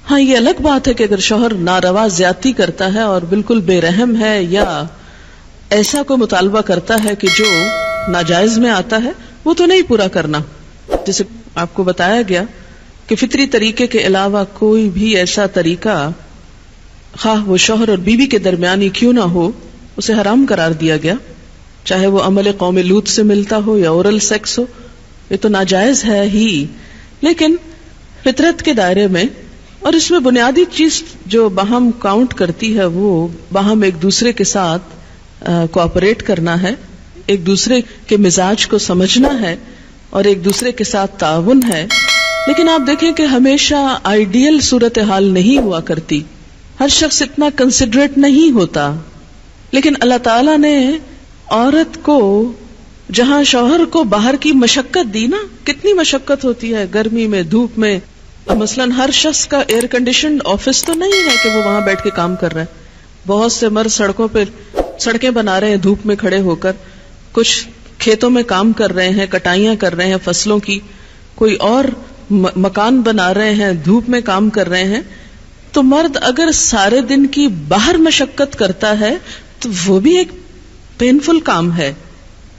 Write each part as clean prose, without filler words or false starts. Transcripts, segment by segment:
ہاں یہ الگ بات ہے کہ اگر شوہر ناروا زیادتی کرتا ہے اور بالکل بے رحم ہے یا ایسا کوئی مطالبہ کرتا ہے کہ جو ناجائز میں آتا ہے، وہ تو نہیں پورا کرنا. جیسے آپ کو بتایا گیا کہ فطری طریقے کے علاوہ کوئی بھی ایسا طریقہ خواہ وہ شوہر اور بیوی کے درمیان ہی کیوں نہ ہو اسے حرام قرار دیا گیا، چاہے وہ عمل قوم لوط سے ملتا ہو یا اورل سیکس ہو، یہ تو ناجائز ہے ہی، لیکن فطرت کے دائرے میں. اور اس میں بنیادی چیز جو باہم کاؤنٹ کرتی ہے وہ باہم ایک دوسرے کے ساتھ کوآپریٹ کرنا ہے، ایک دوسرے کے مزاج کو سمجھنا ہے اور ایک دوسرے کے ساتھ تعاون ہے. لیکن آپ دیکھیں کہ ہمیشہ آئیڈیل صورتحال نہیں ہوا کرتی، ہر شخص اتنا کنسیڈریٹ نہیں ہوتا. لیکن اللہ تعالیٰ نے عورت کو جہاں شوہر کو باہر کی مشقت دی نا، کتنی مشقت ہوتی ہے گرمی میں، دھوپ میں. مثلاً ہر شخص کا ایئر کنڈیشنڈ آفس تو نہیں ہے کہ وہ وہاں بیٹھ کے کام کر رہا ہے. بہت سے مرد سڑکوں پہ سڑکیں بنا رہے ہیں دھوپ میں کھڑے ہو کر، کچھ کھیتوں میں کام کر رہے ہیں، کٹائیاں کر رہے ہیں فصلوں کی، کوئی اور مکان بنا رہے ہیں، دھوپ میں کام کر رہے ہیں. تو مرد اگر سارے دن کی باہر مشقت کرتا ہے تو وہ بھی ایک پینفل کام ہے،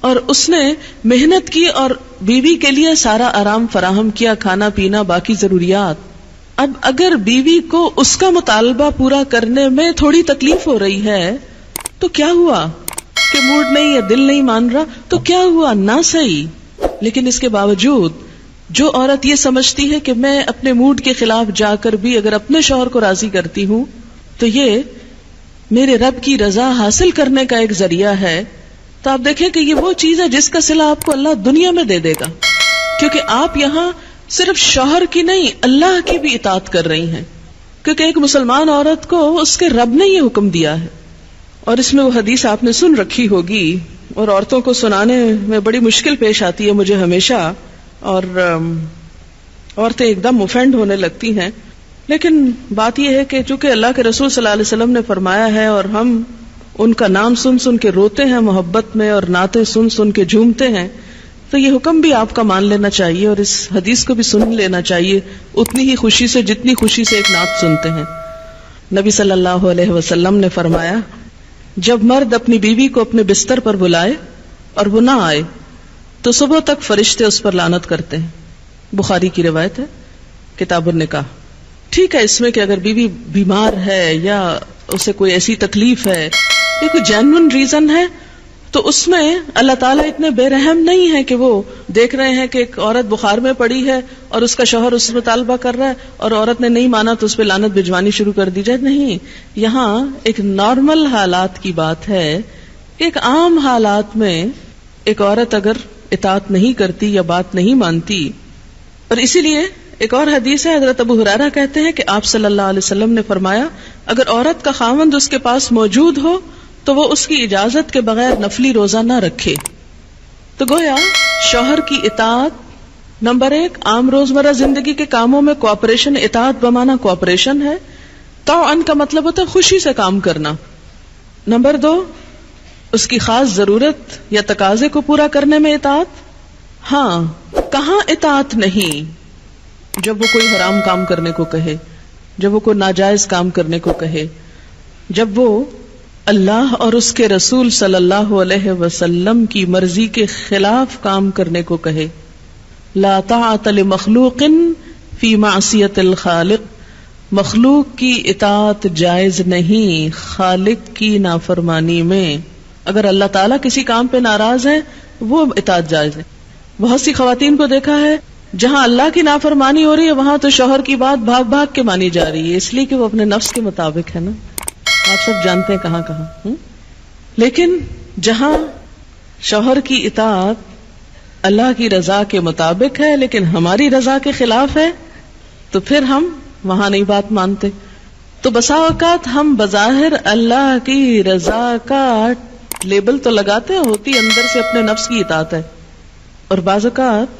اور اس نے محنت کی اور بیوی کے لیے سارا آرام فراہم کیا، کھانا پینا باقی ضروریات. اب اگر بیوی کو اس کا مطالبہ پورا کرنے میں تھوڑی تکلیف ہو رہی ہے تو کیا ہوا کہ موڈ نہیں ہے، دل نہیں مان رہا، تو کیا ہوا؟ نہ صحیح. لیکن اس کے باوجود جو عورت یہ سمجھتی ہے کہ میں اپنے موڈ کے خلاف جا کر بھی اگر اپنے شوہر کو راضی کرتی ہوں تو یہ میرے رب کی رضا حاصل کرنے کا ایک ذریعہ ہے، تو آپ دیکھیں کہ یہ وہ چیز ہے جس کا صلہ آپ کو اللہ دنیا میں دے دے گا، کیونکہ آپ یہاں صرف شوہر کی نہیں اللہ کی بھی اطاعت کر رہی ہیں. کیونکہ ایک مسلمان عورت کو اس کے رب نے یہ حکم دیا ہے. اور اس میں وہ حدیث آپ نے سن رکھی ہوگی اور عورتوں کو سنانے میں بڑی مشکل پیش آتی ہے مجھے ہمیشہ، اور عورتیں ایک دم اوفینڈ ہونے لگتی ہیں. لیکن بات یہ ہے کہ چونکہ اللہ کے رسول صلی اللہ علیہ وسلم نے فرمایا ہے اور ہم ان کا نام سن سن کے روتے ہیں محبت میں اور نعتیں سن سن کے جھومتے ہیں، تو یہ حکم بھی آپ کا مان لینا چاہیے اور اس حدیث کو بھی سن لینا چاہیے اتنی ہی خوشی سے جتنی خوشی سے ایک نعت سنتے ہیں. نبی صلی اللہ علیہ وسلم نے فرمایا جب مرد اپنی بیوی کو اپنے بستر پر بلائے اور وہ نہ آئے تو صبح تک فرشتے اس پر لعنت کرتے ہیں. بخاری کی روایت ہے کتاب النکاح. ٹھیک ہے اس میں کہ اگر بیوی بیمار ہے یا اسے کوئی ایسی تکلیف ہے یا کوئی جینوئن ریزن ہے تو اس میں اللہ تعالیٰ اتنے بے رحم نہیں ہے کہ وہ دیکھ رہے ہیں کہ ایک عورت بخار میں پڑی ہے اور اس کا شوہر اس سے مطالبہ کر رہا ہے اور عورت نے نہیں مانا تو اس پہ لعنت بھجوانی شروع کر دی جائے. نہیں، یہاں ایک نارمل حالات کی بات ہے. ایک عام حالات میں ایک عورت اگر اطاعت نہیں کرتی یا بات نہیں مانتی، اور اسی لیے ایک اور حدیث ہے حضرت ابو ہریرہ کہتے ہیں کہ آپ صلی اللہ علیہ وسلم نے فرمایا اگر عورت کا خاوند اس کے پاس موجود ہو تو وہ اس کی اجازت کے بغیر نفلی روزہ نہ رکھے. تو گویا شوہر کی اطاعت نمبر 1 عام روزمرہ زندگی کے کاموں میں کوآپریشن، اطاعت بمانا کوآپریشن ہے. طوعاً کا مطلب ہوتا ہے خوشی سے کام کرنا. نمبر 2 اس کی خاص ضرورت یا تقاضے کو پورا کرنے میں اطاعت. ہاں کہاں اطاعت نہیں؟ جب وہ کوئی حرام کام کرنے کو کہے، جب وہ کوئی ناجائز کام کرنے کو کہے، جب وہ اللہ اور اس کے رسول صلی اللہ علیہ وسلم کی مرضی کے خلاف کام کرنے کو کہے. لا طاعت لمخلوق فی معصیت الخالق. مخلوق کی اطاعت جائز نہیں خالق کی نافرمانی میں. اگر اللہ تعالیٰ کسی کام پہ ناراض ہے وہ اطاعت جائز ہے. بہت سی خواتین کو دیکھا ہے جہاں اللہ کی نافرمانی ہو رہی ہے وہاں تو شوہر کی بات بھاگ بھاگ کے مانی جا رہی ہے، اس لیے کہ وہ اپنے نفس کے مطابق ہے نا. آپ سب جانتے ہیں کہاں کہاں. لیکن جہاں شوہر کی اطاعت اللہ کی رضا کے مطابق ہے لیکن ہماری رضا کے خلاف ہے تو پھر ہم وہاں نہیں بات مانتے. تو بسا اوقات ہم بظاہر اللہ کی رضا کا لیبل تو لگاتے ہیں، ہوتی اندر سے اپنے نفس کی اطاعت ہے، اور بعض اوقات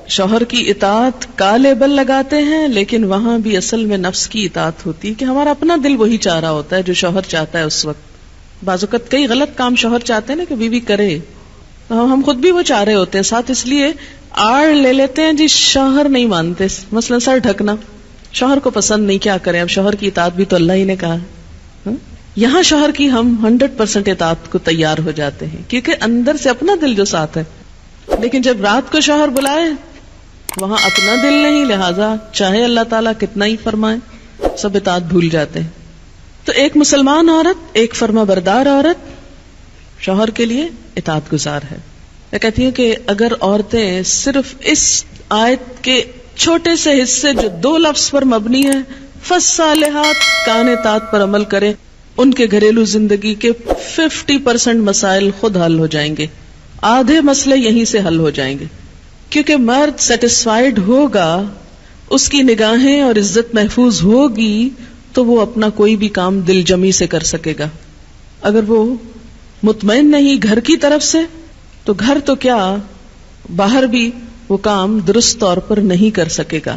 شوہر کی اطاعت کا لیبل لگاتے ہیں لیکن وہاں بھی اصل میں نفس کی اطاعت ہوتی ہے کہ ہمارا اپنا دل وہی چاہ رہا ہوتا ہے جو شوہر چاہتا ہے اس وقت. بعض اوقات کئی غلط کام شوہر چاہتے ہیں نا کہ بیوی کرے، ہم خود بھی وہ چاہ رہے ہوتے ہیں، ساتھ اس لیے آڑ لے لیتے ہیں جی شوہر نہیں مانتے. مثلا سر ڈھکنا، شوہر کو پسند نہیں، کیا کریں؟ اب شوہر کی اطاعت بھی تو اللہ ہی نے کہا ہے. یہاں شوہر کی ہم 100% اطاعت کو تیار ہو جاتے ہیں کیونکہ اندر سے اپنا دل جو ساتھ ہے. لیکن جب رات کو شوہر بلائے وہاں اپنا دل نہیں، لہذا چاہے اللہ تعالیٰ کتنا ہی فرمائے سب اطاعت بھول جاتے ہیں. تو ایک مسلمان عورت، ایک فرما بردار عورت شوہر کے لیے اطاعت گزار ہے. میں کہتی ہوں کہ اگر عورتیں صرف اس آیت کے چھوٹے سے حصے جو 2 لفظ پر مبنی ہے فالصالحات کان اطاعت پر عمل کریں، ان کے گھریلو زندگی کے 50% مسائل خود حل ہو جائیں گے. آدھے مسئلے یہیں سے حل ہو جائیں گے کیونکہ مرد سیٹسفائیڈ ہوگا، اس کی نگاہیں اور عزت محفوظ ہوگی تو وہ اپنا کوئی بھی کام دل جمی سے کر سکے گا. اگر وہ مطمئن نہیں گھر کی طرف سے تو گھر تو کیا باہر بھی وہ کام درست طور پر نہیں کر سکے گا.